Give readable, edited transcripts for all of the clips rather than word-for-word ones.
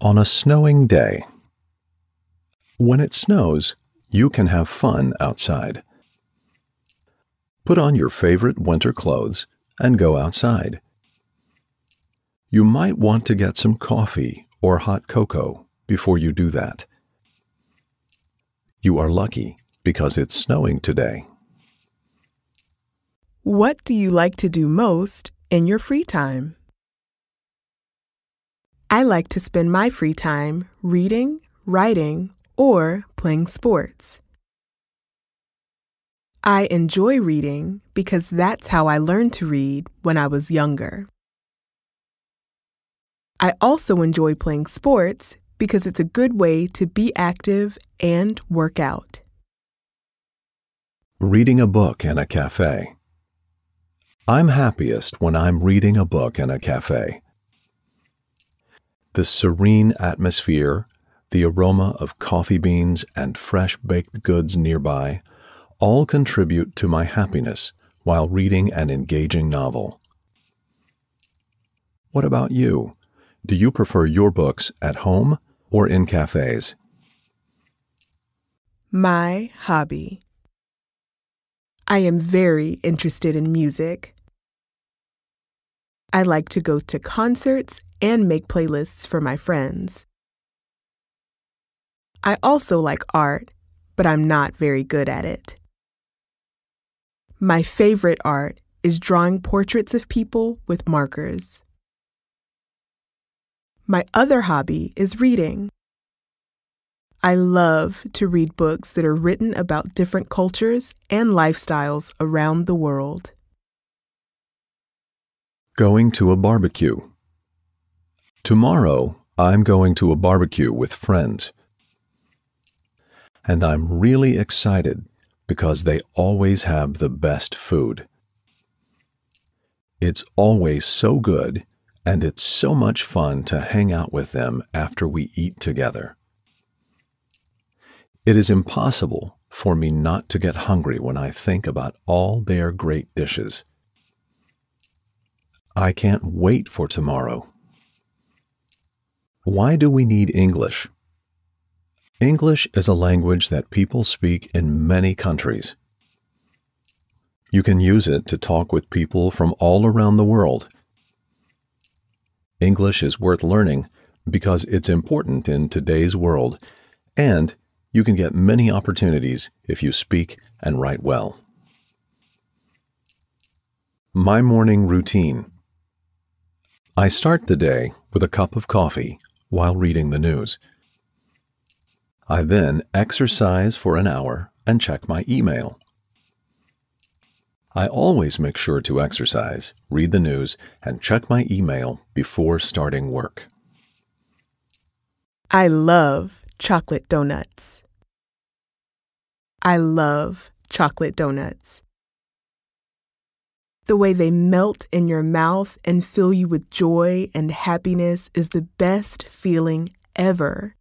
On a snowing day. When it snows, you can have fun outside. Put on your favorite winter clothes and go outside. You might want to get some coffee or hot cocoa before you do that. You are lucky because it's snowing today. What do you like to do most in your free time? I like to spend my free time reading, writing, or playing sports. I enjoy reading because that's how I learned to read when I was younger. I also enjoy playing sports because it's a good way to be active and work out. Reading a book in a cafe. I'm happiest when I'm reading a book in a cafe. The serene atmosphere, the aroma of coffee beans and fresh baked goods nearby, all contribute to my happiness while reading an engaging novel. What about you? Do you prefer your books at home or in cafes? My hobby. I am very interested in music. I like to go to concerts and make playlists for my friends. I also like art, but I'm not very good at it. My favorite art is drawing portraits of people with markers. My other hobby is reading. I love to read books that are written about different cultures and lifestyles around the world. Going to a barbecue. Tomorrow, I'm going to a barbecue with friends. And I'm really excited because they always have the best food. It's always so good, and it's so much fun to hang out with them after we eat together. It is impossible for me not to get hungry when I think about all their great dishes. I can't wait for tomorrow. Why do we need English? English is a language that people speak in many countries. You can use it to talk with people from all around the world. English is worth learning because it's important in today's world, and you can get many opportunities if you speak and write well. My morning routine. I start the day with a cup of coffee while reading the news. I then exercise for an hour and check my email. I always make sure to exercise, read the news, and check my email before starting work. I love chocolate donuts. I love chocolate donuts. The way they melt in your mouth and fill you with joy and happiness is the best feeling ever.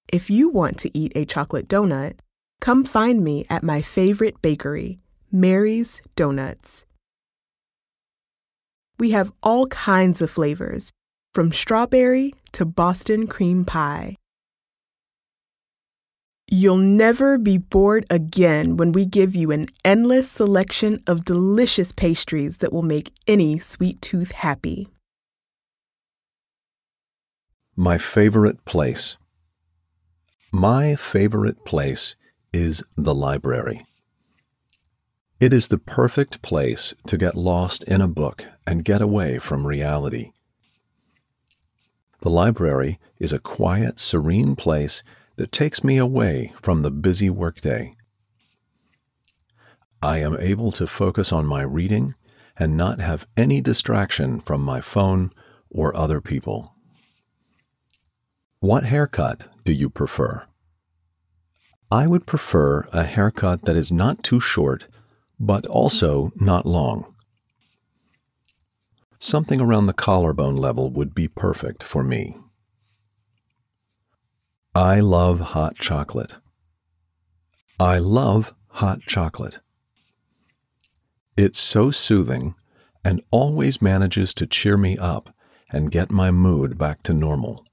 If you want to eat a chocolate donut, come find me at my favorite bakery, Mary's Donuts. We have all kinds of flavors, from strawberry to Boston cream pie. You'll never be bored again when we give you an endless selection of delicious pastries that will make any sweet tooth happy. My favorite place. My favorite place is the library. It is the perfect place to get lost in a book and get away from reality. The library is a quiet, serene place that takes me away from the busy workday. I am able to focus on my reading and not have any distraction from my phone or other people. What haircut do you prefer? I would prefer a haircut that is not too short, but also not long. Something around the collarbone level would be perfect for me. I love hot chocolate. I love hot chocolate. It's so soothing and always manages to cheer me up and get my mood back to normal.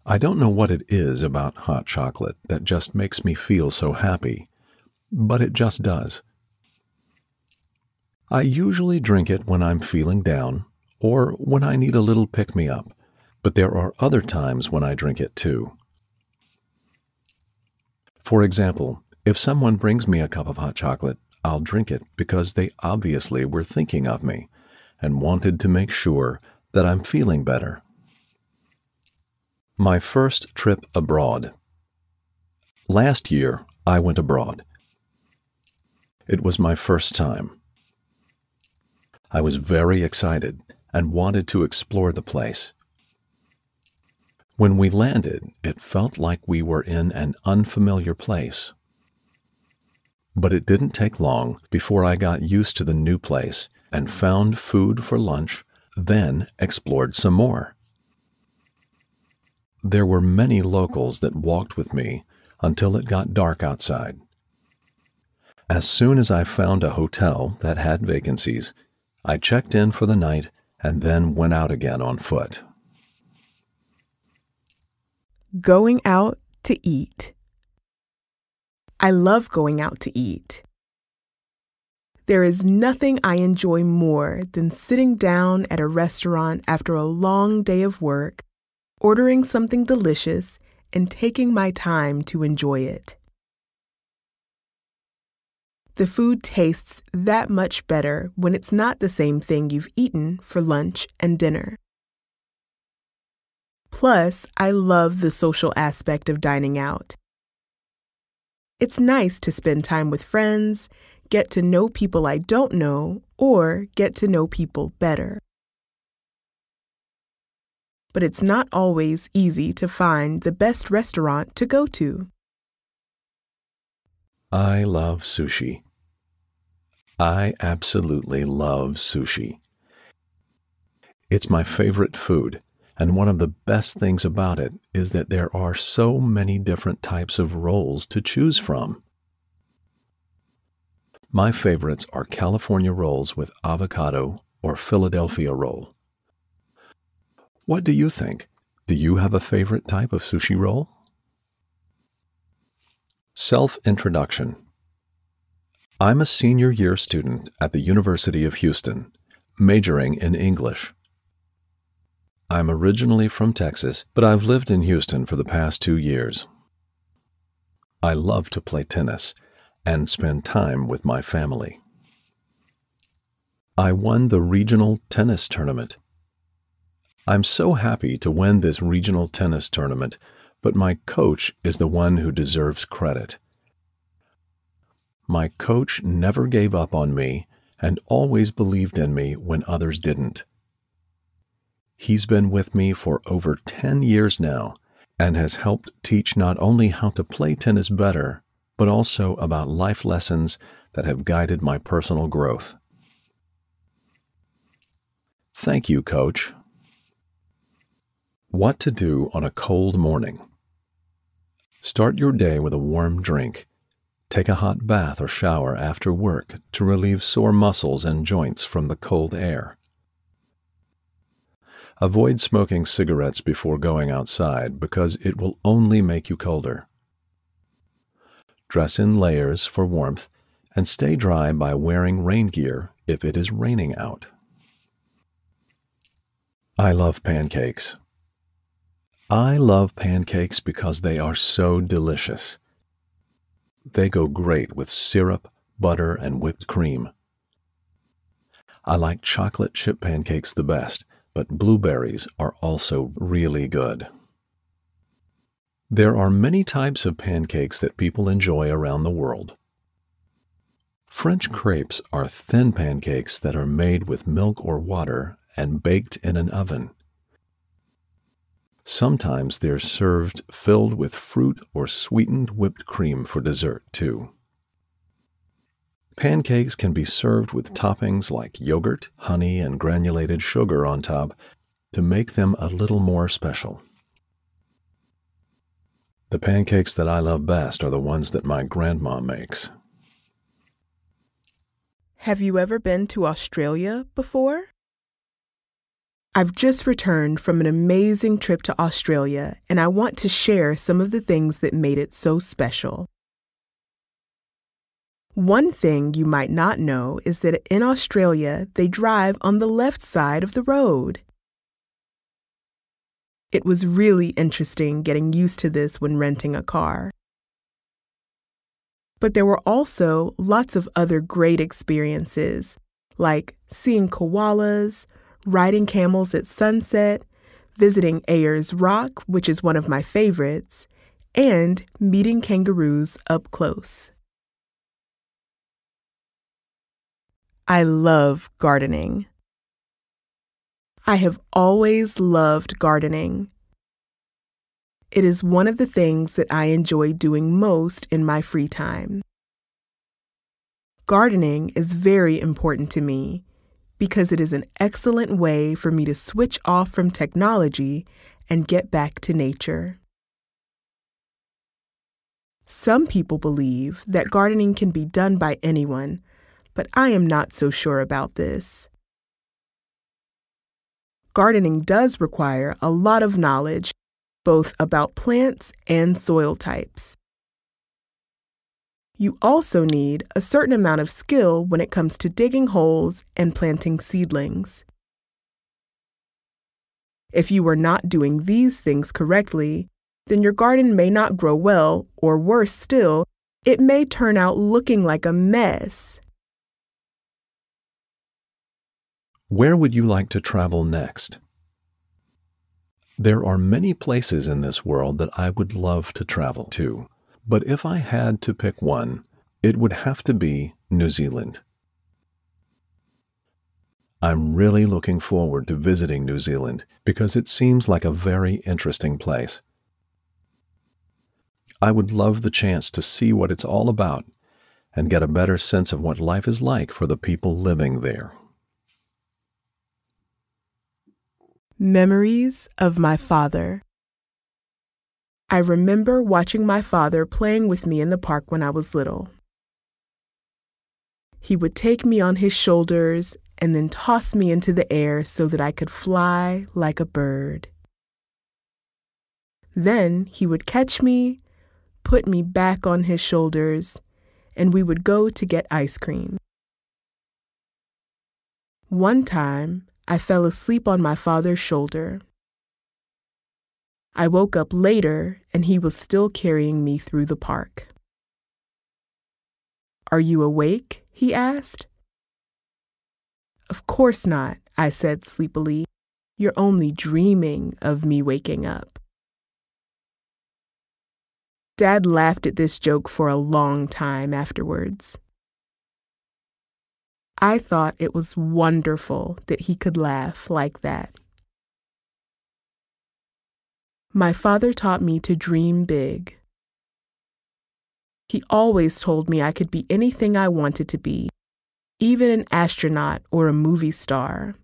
I don't know what it is about hot chocolate that just makes me feel so happy, but it just does. I usually drink it when I'm feeling down or when I need a little pick-me-up, but there are other times when I drink it too. For example, if someone brings me a cup of hot chocolate, I'll drink it because they obviously were thinking of me and wanted to make sure that I'm feeling better. My first trip abroad. Last year, I went abroad. It was my first time. I was very excited and wanted to explore the place. When we landed, it felt like we were in an unfamiliar place. But it didn't take long before I got used to the new place and found food for lunch, then explored some more. There were many locals that walked with me until it got dark outside. As soon as I found a hotel that had vacancies, I checked in for the night and then went out again on foot. Going out to eat. I love going out to eat. There is nothing I enjoy more than sitting down at a restaurant after a long day of work, ordering something delicious, and taking my time to enjoy it. The food tastes that much better when it's not the same thing you've eaten for lunch and dinner. Plus, I love the social aspect of dining out. It's nice to spend time with friends, get to know people I don't know, or get to know people better. But it's not always easy to find the best restaurant to go to. I love sushi. I absolutely love sushi. It's my favorite food, and one of the best things about it is that there are so many different types of rolls to choose from. My favorites are California rolls with avocado or Philadelphia roll. What do you think? Do you have a favorite type of sushi roll? Self-introduction. I'm a senior year student at the University of Houston, majoring in English. I'm originally from Texas, but I've lived in Houston for the past 2 years. I love to play tennis and spend time with my family. I won the regional tennis tournament. I'm so happy to win this regional tennis tournament, but my coach is the one who deserves credit. My coach never gave up on me and always believed in me when others didn't. He's been with me for over 10 years now and has helped teach not only how to play tennis better, but also about life lessons that have guided my personal growth. Thank you, Coach. What to do on a cold morning. Start your day with a warm drink. Take a hot bath or shower after work to relieve sore muscles and joints from the cold air. Avoid smoking cigarettes before going outside because it will only make you colder. Dress in layers for warmth and stay dry by wearing rain gear if it is raining out. I love pancakes. I love pancakes because they are so delicious. They go great with syrup, butter, and whipped cream. I like chocolate chip pancakes the best, but blueberries are also really good. There are many types of pancakes that people enjoy around the world. French crepes are thin pancakes that are made with milk or water and baked in an oven. Sometimes they're served filled with fruit or sweetened whipped cream for dessert, too. Pancakes can be served with toppings like yogurt, honey, and granulated sugar on top to make them a little more special. The pancakes that I love best are the ones that my grandma makes. Have you ever been to Australia before? I've just returned from an amazing trip to Australia, and I want to share some of the things that made it so special. One thing you might not know is that in Australia, they drive on the left side of the road. It was really interesting getting used to this when renting a car. But there were also lots of other great experiences, like seeing koalas, riding camels at sunset, visiting Ayers Rock, which is one of my favorites, and meeting kangaroos up close. I love gardening. I have always loved gardening. It is one of the things that I enjoy doing most in my free time. Gardening is very important to me because it is an excellent way for me to switch off from technology and get back to nature. Some people believe that gardening can be done by anyone, but I am not so sure about this. Gardening does require a lot of knowledge, both about plants and soil types. You also need a certain amount of skill when it comes to digging holes and planting seedlings. If you are not doing these things correctly, then your garden may not grow well, or worse still, it may turn out looking like a mess. Where would you like to travel next? There are many places in this world that I would love to travel to, but if I had to pick one, it would have to be New Zealand. I'm really looking forward to visiting New Zealand because it seems like a very interesting place. I would love the chance to see what it's all about and get a better sense of what life is like for the people living there. Memories of my father. I remember watching my father playing with me in the park when I was little. He would take me on his shoulders and then toss me into the air so that I could fly like a bird. Then he would catch me, put me back on his shoulders, and we would go to get ice cream. One time, I fell asleep on my father's shoulder. I woke up later and he was still carrying me through the park. "Are you awake?" he asked. "Of course not," I said sleepily. "You're only dreaming of me waking up." Dad laughed at this joke for a long time afterwards. I thought it was wonderful that he could laugh like that. My father taught me to dream big. He always told me I could be anything I wanted to be, even an astronaut or a movie star.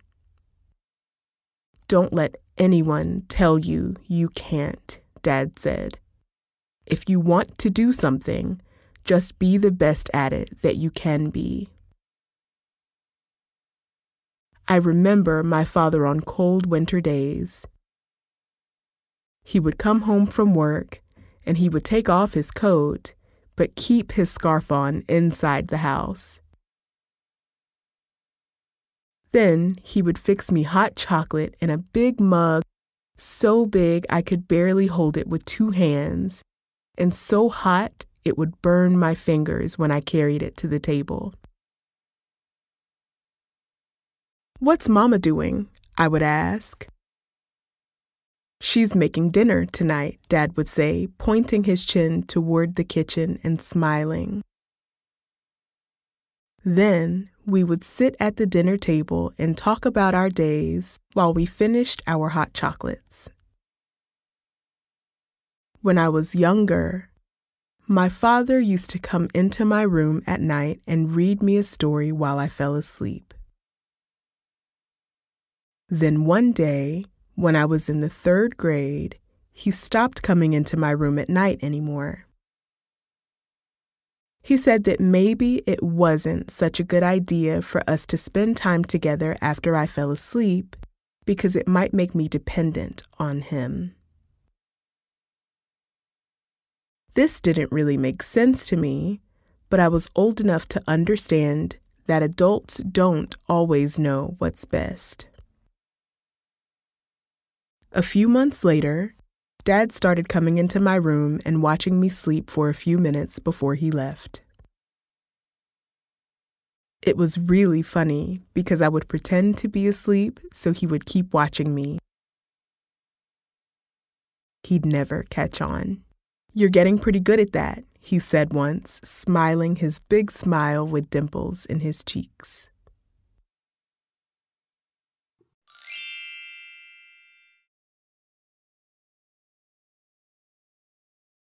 "Don't let anyone tell you you can't," Dad said. "If you want to do something, just be the best at it that you can be." I remember my father on cold winter days. He would come home from work and he would take off his coat, but keep his scarf on inside the house. Then he would fix me hot chocolate in a big mug, so big I could barely hold it with 2 hands, and so hot it would burn my fingers when I carried it to the table. "What's Mama doing?" I would ask. "She's making dinner tonight," Dad would say, pointing his chin toward the kitchen and smiling. Then we would sit at the dinner table and talk about our days while we finished our hot chocolates. When I was younger, my father used to come into my room at night and read me a story while I fell asleep. Then one day, when I was in the 3rd grade, he stopped coming into my room at night anymore. He said that maybe it wasn't such a good idea for us to spend time together after I fell asleep because it might make me dependent on him. This didn't really make sense to me, but I was old enough to understand that adults don't always know what's best. A few months later, Dad started coming into my room and watching me sleep for a few minutes before he left. It was really funny because I would pretend to be asleep so he would keep watching me. He'd never catch on. "You're getting pretty good at that," he said once, smiling his big smile with dimples in his cheeks.